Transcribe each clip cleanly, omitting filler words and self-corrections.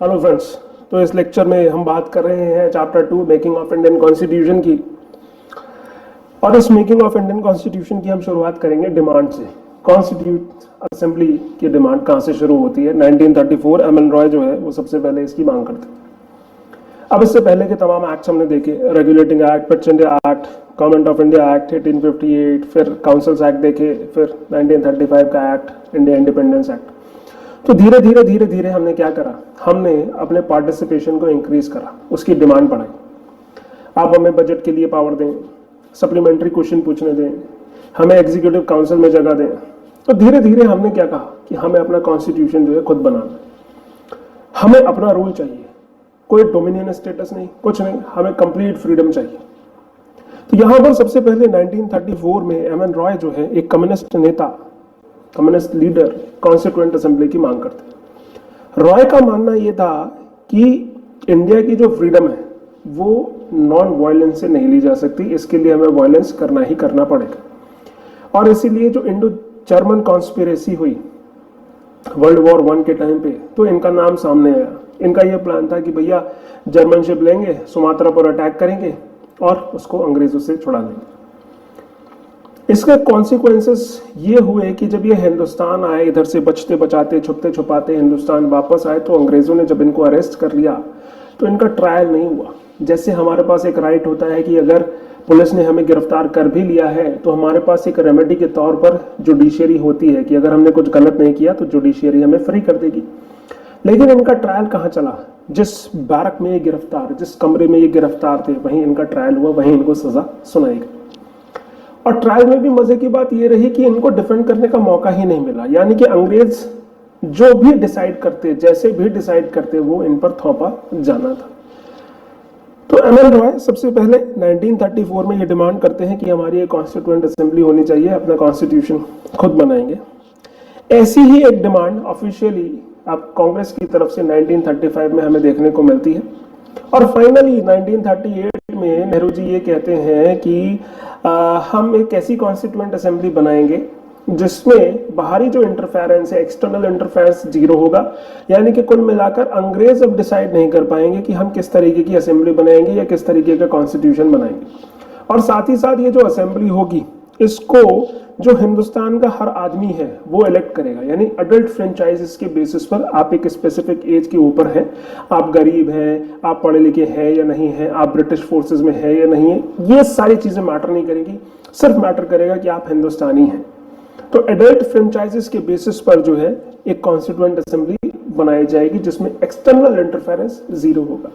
Hello friends. तो इस lecture में हम बात कर रहे हैं chapter 2 making of Indian constitution की। और इस मेकिंग ऑफ इंडियन कॉन्स्टिट्यूशन की हम शुरुआत करेंगे डिमांड से। कॉन्स्टिट्यूट असेंबली की डिमांड कहाँ से शुरू होती है? 1934 एमएन रॉय जो है वो सबसे पहले इसकी मांग करते हैं। अब इससे पहले के तमाम एक्ट्स हमने देखे, regulating act, Pitt's India act, government of India act 1858, फिर काउंसिल्स एक्ट देखे, फिर 1935 का एक्ट, इंडिया इंडिपेंडेंस एक्ट। तो धीरे धीरे धीरे धीरे हमने क्या करा, हमने अपने पार्टिसिपेशन को इंक्रीज करा, उसकी डिमांड बढ़ाई। आप हमें बजट के लिए पावर दें, सप्लीमेंट्री क्वेश्चन पूछने दें, हमें एग्जीक्यूटिव काउंसिल में जगह दें। तो धीरे धीरे हमने क्या कहा कि हमें अपना कॉन्स्टिट्यूशन जो है खुद बनाना है, हमें अपना रूल चाहिए, कोई डोमिनियन स्टेटस नहीं, कुछ नहीं, हमें कंप्लीट फ्रीडम चाहिए। तो यहां पर सबसे पहले 1934 में एमएन रॉय जो है एक कम्युनिस्ट नेता, कम्युनिस्ट लीडर कॉन्स्टिट्यूएंट असेंबली की मांग करते। रॉय का मानना यह था कि इंडिया की जो फ्रीडम है वो नॉन वायलेंस से नहीं ली जा सकती, इसके लिए हमें वायलेंस करना ही करना पड़ेगा। और इसीलिए जो इंडो जर्मन कॉन्स्पिरेसी हुई वर्ल्ड वॉर 1 के टाइम पे, तो इनका नाम सामने आया। इनका यह प्लान था कि भैया जर्मन शिप लेंगे, सुमात्रा पर अटैक करेंगे और उसको अंग्रेजों से छुड़ा लेंगे। इसके कॉन्सिक्वेंसेस ये हुए कि जब ये हिंदुस्तान आए, इधर से बचते बचाते छुपते छुपाते हिंदुस्तान वापस आए, तो अंग्रेजों ने जब इनको अरेस्ट कर लिया तो इनका ट्रायल नहीं हुआ। जैसे हमारे पास एक राइट होता है कि अगर पुलिस ने हमें गिरफ्तार कर भी लिया है तो हमारे पास एक रेमेडी के तौर पर जुडिशियरी होती है कि अगर हमने कुछ गलत नहीं किया तो जुडिशियरी हमें फ्री कर देगी। लेकिन इनका ट्रायल कहाँ चला? जिस बैरक में ये गिरफ्तार, जिस कमरे में ये गिरफ्तार थे, वहीं इनका ट्रायल हुआ, वहीं इनको सजा सुनाई गई। और ट्रायल में भी मजे की बात ये रही कि इनको डिफेंड करने का मौका ही नहीं मिला, यानी कि अंग्रेज जो भी डिसाइड करते, जैसे भी डिसाइड करते, वो इन पर थोपा जाना था। तो एमएन रॉय सबसे पहले 1934 में ये डिमांड करते हैं कि हमारी एक कॉन्स्टिट्यूएंट असेंबली होनी चाहिए, अपना कॉन्स्टिट्यूशन खुद बनाएंगे। ऐसी ही एक डिमांड ऑफिशियली अब कांग्रेस की तरफ से 1935 में हमें देखने को मिलती है। और फाइनली 1938 में नेहरू जी ये कहते हैं कि हम एक ऐसी कॉन्स्टिट्यूएंट असेंबली बनाएंगे जिसमें बाहरी जो इंटरफेरेंस है, एक्सटर्नल इंटरफेरेंस जीरो होगा। यानी कि कुल मिलाकर अंग्रेज अब डिसाइड नहीं कर पाएंगे कि हम किस तरीके की असेंबली बनाएंगे या किस तरीके का कॉन्स्टिट्यूशन बनाएंगे। और साथ ही साथ ये जो असेंबली होगी, इसको जो हिंदुस्तान का हर आदमी है वो इलेक्ट करेगा, यानी अडल्ट फ्रेंचाइजेस के बेसिस पर। आप एक स्पेसिफिक एज के ऊपर हैं, आप गरीब हैं, आप पढ़े लिखे हैं या नहीं हैं, आप ब्रिटिश फोर्सेस में है या नहीं है, ये सारी चीजें मैटर नहीं करेंगी। सिर्फ मैटर करेगा कि आप हिंदुस्तानी हैं। तो एडल्ट फ्रेंचाइजेस के बेसिस पर जो है एक कॉन्स्टिट्यूएंट असेंबली बनाई जाएगी जिसमें एक्सटर्नल इंटरफेरेंस जीरो होगा।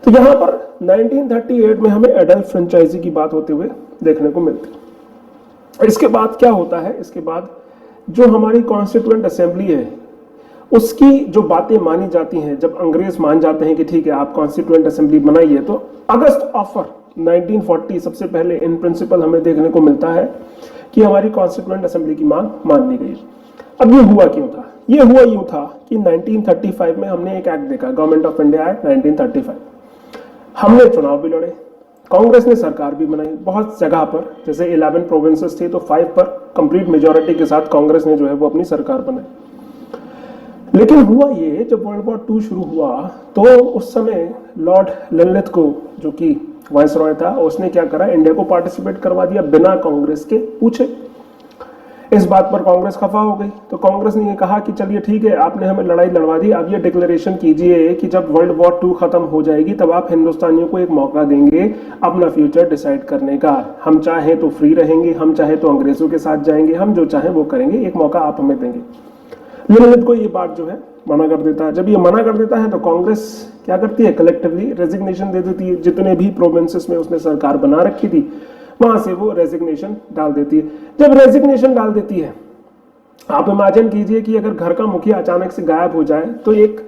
तो यहां पर 1938 में हमें एडल्ट फ्रेंचाइजी की बात होते हुए देखने को मिलती है। इसके बाद क्या होता है? इसके बाद जो हमारी कॉन्स्टिट्यूएंट असेंबली है उसकी जो बातें मानी जाती हैं, जब अंग्रेज मान जाते हैं कि ठीक है आप कॉन्स्टिट्यूएंट असेंबली बनाइए, तो अगस्त ऑफर 1940 सबसे पहले इन प्रिंसिपल हमें देखने को मिलता है कि हमारी कॉन्स्टिट्यूएंट असेंबली की मांग मान ली गई। अब ये हुआ क्यों था? ये हुआ यूं था कि 1935 में हमने एक एक्ट देखा, गवर्नमेंट ऑफ इंडिया एक्ट 1935। हमने चुनाव भी लड़े, कांग्रेस ने सरकार भी बनाई बहुत जगह पर, जैसे 11 प्रोविंसेस थे तो 5 पर कंप्लीट मेजोरिटी के साथ कांग्रेस ने जो है वो अपनी सरकार बनाई। लेकिन हुआ ये, जब वर्ल्ड वॉर 2 शुरू हुआ तो उस समय लॉर्ड ललित को, जो कि वाइसरॉय था, उसने क्या करा, इंडिया को पार्टिसिपेट करवा दिया बिना कांग्रेस के पूछे। इस बात पर कांग्रेस खफा हो गई। तो कांग्रेस ने ये कहा कि चलिए ठीक है, आपने हमें लड़ाई लड़वा दी, अब ये डिक्लेरेशन कीजिए कि जब वर्ल्ड वॉर 2 खत्म हो जाएगी तब आप हिंदुस्तानियों को एक मौका देंगे अपना फ्यूचर डिसाइड करने का। हम चाहे तो फ्री रहेंगे, हम चाहे तो अंग्रेजों के साथ जाएंगे, हम जो चाहे वो करेंगे, एक मौका आप हमें देंगे। ललित को ये बात जो है मना कर देता है। जब ये मना कर देता है तो कांग्रेस क्या करती है, कलेक्टिवली रेजिग्नेशन दे देती है। जितने भी प्रोविंसेस में उसने सरकार बना रखी थी वहां से वो रेजिग्नेशन डाल देती है। जब रेजिग्नेशन डाल देती है, आप इमेजिन कीजिए कि अगर घर का मुखिया अचानक से गायब हो जाए तो एक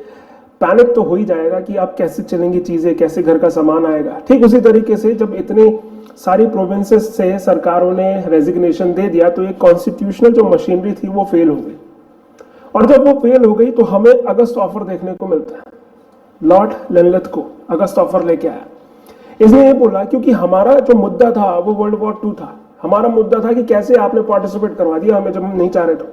पैनिक तो हो ही जाएगा कि आप कैसे चलेंगी चीजें, कैसे घर का सामान आएगा। ठीक उसी तरीके से जब इतने सारी प्रोविंसेस से सरकारों ने रेजिग्नेशन दे दिया तो एक कॉन्स्टिट्यूशनल जो मशीनरी थी वो फेल हो गई। और जब वो फेल हो गई तो हमें अगस्त ऑफर देखने को मिलता है। लॉर्ड ललित को अगस्त ऑफर लेके आया। इसने ये बोला, क्योंकि हमारा जो मुद्दा था वो वर्ल्ड वॉर 2 था, हमारा मुद्दा था कि कैसे आपने पार्टिसिपेट करवा दिया हमें जब हम नहीं चाह रहे थे।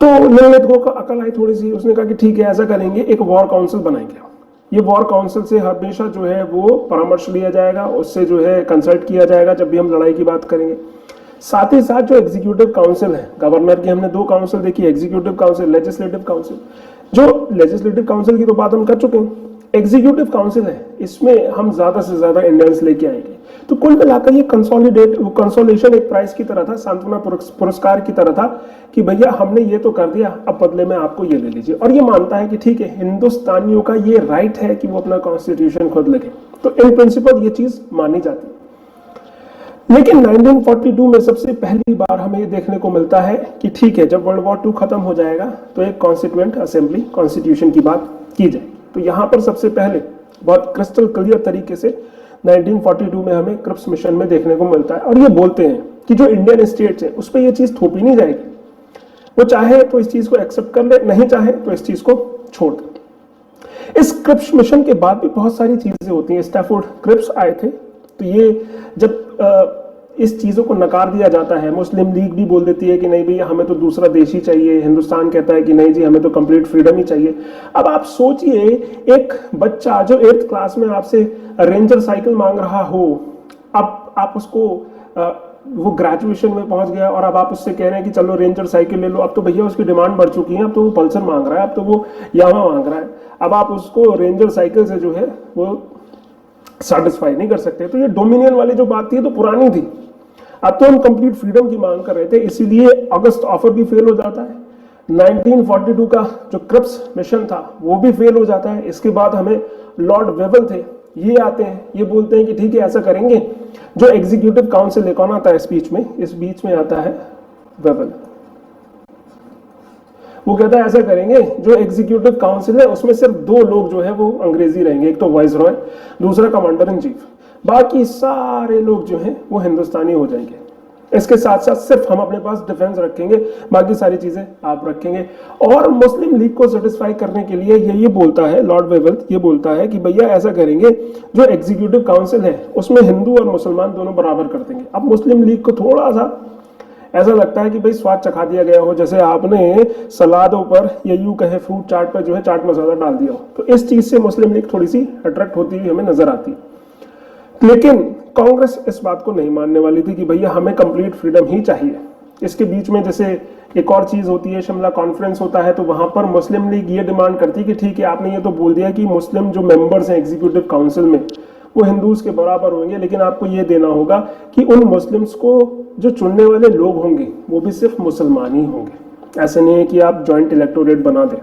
तो निर्णय को अकल आई थोड़ी सी, उसने कहा कि ठीक है ऐसा करेंगे, एक वॉर काउंसिल बनाएंगे। ये वॉर काउंसिल से हमेशा जो है वो परामर्श लिया जाएगा, उससे जो है कंसल्ट किया जाएगा जब भी हम लड़ाई की बात करेंगे। साथ ही साथ जो एग्जीक्यूटिव काउंसिल है, गवर्नर की हमने दो काउंसिल देखी, एग्जीक्यूटिव काउंसिल, लेजिस्लेटिव काउंसिल। जो लेजिस्लेटिव काउंसिल की तो बात हम कर चुके हैं, एग्जीक्यूटिव काउंसिल है, इसमें हम ज्यादा से ज्यादा इंडियंस लेके आएंगे। तो कुल मिलाकर ये कंसोलेशन एक प्राइज की तरह था, सांत्वना पुरस्कार की तरह था कि भैया हमने ये तो कर दिया, अब बदले में आपको ये ले लीजिए। और ये मानता है कि ठीक है, हिंदुस्तानियों का ये राइट है कि वो अपना कॉन्स्टिट्यूशन खुद लिखे। तो इन प्रिंसिपल ये चीज मानी जाती है। लेकिन 1942 में सबसे पहली बार हमें ये देखने को मिलता है कि ठीक है, जब वर्ल्ड वॉर II खत्म हो जाएगा तो एक कॉन्स्टिट्यूएंट असेंबली, कॉन्स्टिट्यूशन की बात की जाए। तो यहां पर सबसे पहले बहुत क्रिस्टल क्लियर तरीके से 1942 में हमें क्रिप्स मिशन में देखने को मिलता है। और ये बोलते हैं कि जो इंडियन स्टेट्स है उस पर ये चीज थोपी नहीं जाएगी, वो चाहे तो इस चीज को एक्सेप्ट कर ले, नहीं चाहे तो इस चीज को छोड़ दे। इस क्रिप्स मिशन के बाद भी बहुत सारी चीजें होती हैं। स्टैफोर्ड क्रिप्स आए थे, तो ये जब इस चीजों को नकार दिया जाता है, मुस्लिम लीग भी बोल देती है कि नहीं भैया हमें तो दूसरा देश ही चाहिए, हिंदुस्तान कहता है कि नहीं जी हमें तो कंप्लीट फ्रीडम ही चाहिए। अब आप सोचिए, एक बच्चा जो 8th क्लास में आपसे रेंजर साइकिल मांग रहा हो, अब आप उसको वो ग्रेजुएशन में पहुंच गया और अब आप उससे कह रहे हैं कि चलो रेंजर साइकिल ले लो। अब तो भैया उसकी डिमांड बढ़ चुकी है, अब तो वो पल्सर मांग रहा है, अब तो वो यामा मांग रहा है। अब आप उसको रेंजर साइकिल से जो है वो सेटिस्फाई नहीं कर सकते। तो ये डोमिनियन वाली जो बात थी तो पुरानी थी, अब तो हम कंप्लीट फ्रीडम की मांग कर रहे थे, इसीलिए अगस्त ऑफर भी फेल हो जाता है। 1942 का जो क्रिप्स मिशन था वो भी फेल हो जाता है। इसके बाद हमें लॉर्ड वेवल थे, ये आते हैं, ये बोलते हैं कि ठीक है ऐसा करेंगे। जो एग्जीक्यूटिव काउंसिल है, कौन आता है इस बीच में आता है वेवल। वो कहता है ऐसा करेंगे, जो एग्जीक्यूटिव काउंसिल है उसमें सिर्फ 2 लोग जो है वो अंग्रेजी रहेंगे, एक तो वाइसरॉय, दूसरा कमांडर इन चीफ, बाकी सारे लोग जो हैं वो हिंदुस्तानी हो जाएंगे। इसके साथ साथ सिर्फ हम अपने पास डिफेंस रखेंगे, बाकी सारी चीजें आप रखेंगे। और मुस्लिम लीग को सेटिस्फाई करने के लिए ये बोलता है, लॉर्ड वेवल ये बोलता है कि भैया ऐसा करेंगे, जो एग्जीक्यूटिव काउंसिल है उसमें हिंदू और मुसलमान दोनों बराबर कर देंगे। अब मुस्लिम लीग को थोड़ा सा ऐसा लगता है कि भाई स्वाद चखा दिया गया हो, जैसे आपने सलादों पर या यूं कहे फ्रूट चाट पर जो है चाट मसाला डाल दिया हो। तो इस चीज से मुस्लिम लीग थोड़ी सी अट्रैक्ट होती हुई हमें नजर आती है। लेकिन कांग्रेस इस बात को नहीं मानने वाली थी कि भैया हमें कंप्लीट फ्रीडम ही चाहिए। इसके बीच में जैसे एक और चीज होती है, शिमला कॉन्फ्रेंस होता है, तो वहां पर मुस्लिम लीग ये डिमांड करती है कि ठीक है आपने ये तो बोल दिया कि मुस्लिम जो मेंबर्स हैं एग्जीक्यूटिव काउंसिल में वो हिंदूज के बराबर होंगे, लेकिन आपको ये देना होगा कि उन मुस्लिम्स को जो चुनने वाले लोग होंगे वो भी सिर्फ मुसलमान ही होंगे। ऐसे नहीं है कि आप ज्वाइंट इलेक्टोरेट बना दें,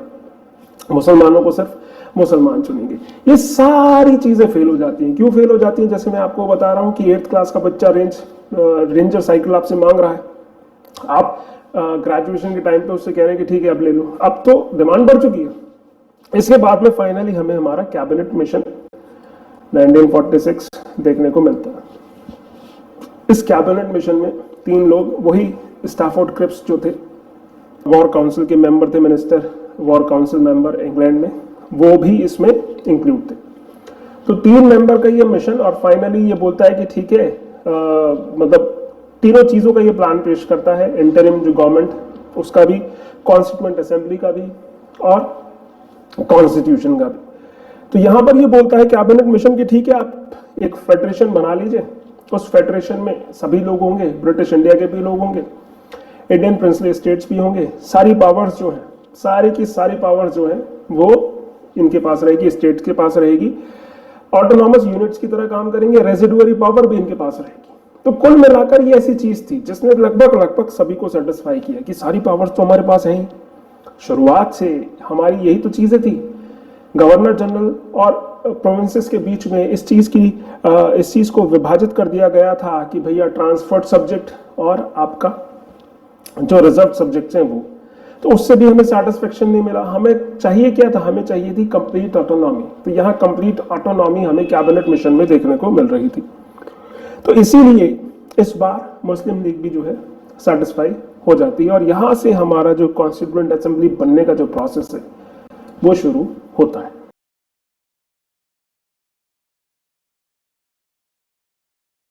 मुसलमानों को सिर्फ मुसलमान चुनेंगे। ये सारी चीजें फेल हो जाती हैं। क्यों फेल हो जाती हैं? जैसे मैं आपको बता रहा हूं कि 8th क्लास का बच्चा रेंजर साइकिल आपसे मांग रहा है, आप ग्रेजुएशन के टाइम पे उससे कह रहे हैं कि ठीक है अब ले लो, अब तो डिमांड बढ़ चुकी है। इसके बाद में फाइनली हमें हमारा कैबिनेट मिशन 1946 देखने को मिलता है। इस कैबिनेट मिशन में 3 लोग, वही स्टैफोर्ड क्रिप्स जो थे, वॉर काउंसिल के मेंबर थे, minister war council member England में, वो भी इसमें इंक्लूड थे। तो 3 मेंबर का ये मिशन, और फाइनली ये बोलता है कि ठीक है, मतलब तीनों चीजों का ये प्लान पेश करता है, इंटरिम जो गवर्नमेंट उसका भी, कॉन्स्टिट्यूएंट असेंबली का भी और कॉन्स्टिट्यूशन का भी। तो यहां पर ये बोलता है कैबिनेट मिशन की ठीक है आप एक फेडरेशन बना लीजिए, उस फेडरेशन में सभी लोग होंगे, ब्रिटिश इंडिया के भी लोग होंगे, इंडियन प्रिंसली स्टेट्स भी होंगे, सारी पावर्स जो है, सारी की सारी पावर्स जो है वो इनके पास रहेगी, स्टेट्स के पास रहेगी, ऑटोनॉमस यूनिट्स की तरह काम करेंगे, रेजिडुअरी पावर भी इनके पास रहेगी। तो कुल मिलाकर ये ऐसी चीज थी जिसने लगभग सभी को सेटिस्फाई किया कि सारी पावर्स तो हमारे पास हैं। शुरुआत से हमारी यही तो चीजें थी। गवर्नर जनरल और प्रोविंसेस के बीच में इस चीज को विभाजित कर दिया गया था कि भैया ट्रांसफर्ड सब्जेक्ट और आपका जो रिजर्व सब्जेक्ट्स हैं वो, तो उससे भी हमें सेटिस्फेक्शन नहीं मिला। हमें चाहिए क्या था? हमें चाहिए थी कंप्लीट ऑटोनॉमी। तो यहाँ कंप्लीट ऑटोनॉमी हमें कैबिनेट मिशन में देखने को मिल रही थी। तो इसीलिए इस बार मुस्लिम लीग भी जो है सेटिस्फाई हो जाती है और यहां से हमारा जो कॉन्स्टिट्यूएंट असेंबली बनने का जो प्रोसेस है वो शुरू होता है।